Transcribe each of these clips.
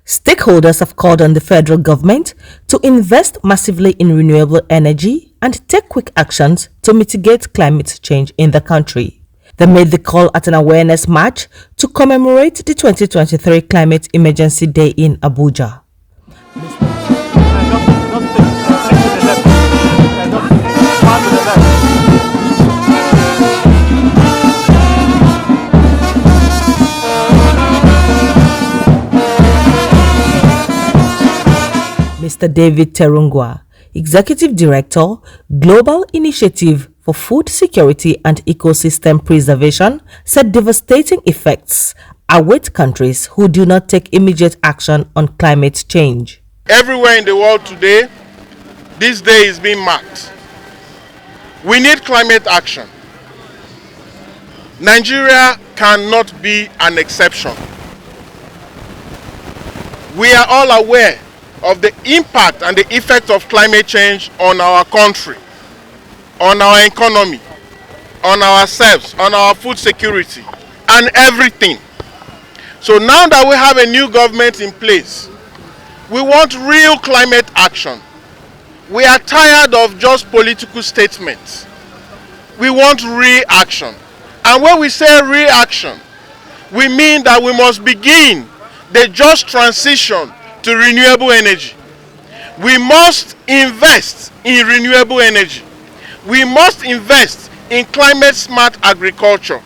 Stakeholders have called on the federal government to invest massively in renewable energy and take quick actions to mitigate climate change in the country. They made the call at an awareness march to commemorate the 2023 Climate Emergency Day in Abuja. Mr. David Terungwa, Executive Director, Global Initiative for Food Security and Ecosystem Preservation, said devastating effects await countries who do not take immediate action on climate change. Everywhere in the world today, this day is being marked. We need climate action. Nigeria cannot be an exception. We are all aware of the impact and the effect of climate change on our country, on our economy, on ourselves, on our food security, and everything. So now that we have a new government in place, we want real climate action. We are tired of just political statements. We want real action. And when we say real action, we mean that we must begin the just transition to renewable energy. We must invest in renewable energy. We must invest in climate smart agriculture.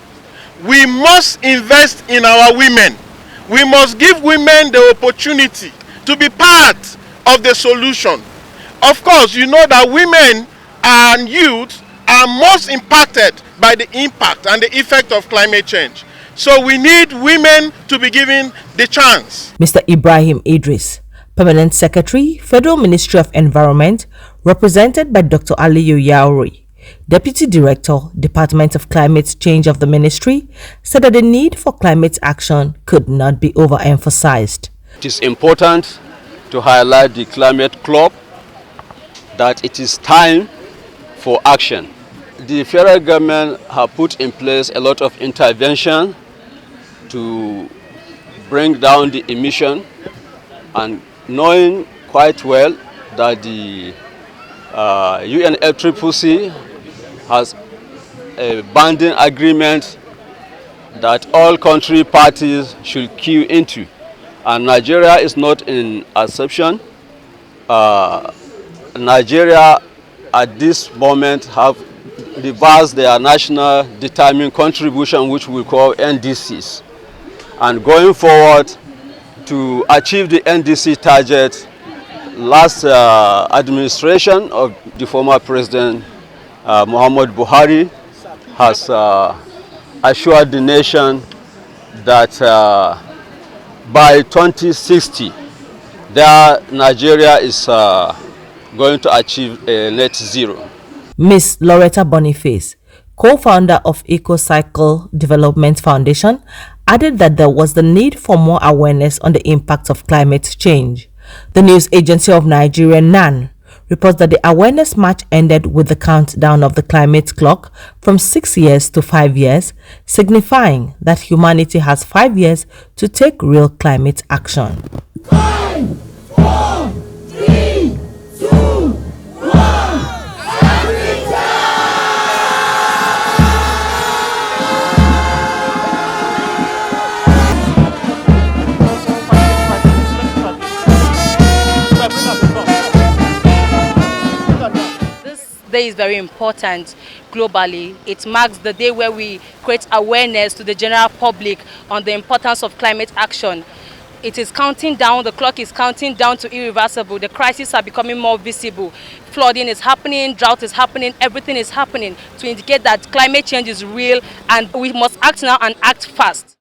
We must invest in our women. We must give women the opportunity to be part of the solution. Of course, you know that women and youth are most impacted by the impact and the effect of climate change. So we need women to be given the chance. Mr. Ibrahim Idris, Permanent Secretary, Federal Ministry of Environment, represented by Dr. Aliyu Yauri, Deputy Director, Department of Climate Change of the Ministry, said that the need for climate action could not be overemphasized. It is important to highlight the climate club that it is time for action. The federal government have put in place a lot of intervention to bring down the emission, and knowing quite well that the UNFCCC has a binding agreement that all country parties should key into, and Nigeria is not an exception. Nigeria at this moment have reversed their national determined contribution, which we call NDCs. And going forward, to achieve the NDC target, last administration of the former President Muhammad Buhari has assured the nation that by 2060, Nigeria is going to achieve a net zero. Ms. Loretta Boniface, co-founder of EcoCycle Development Foundation, added that there was the need for more awareness on the impact of climate change. The news agency of Nigeria, NAN, reports that the awareness march ended with the countdown of the climate clock from 6 years to 5 years, signifying that humanity has 5 years to take real climate action. 5, 4, 3, 2, 1. Day is very important globally. It marks the day where we create awareness to the general public on the importance of climate action. It is counting down, the clock is counting down to irreversible. The crises are becoming more visible. Flooding is happening, drought is happening, everything is happening to indicate that climate change is real and we must act now and act fast.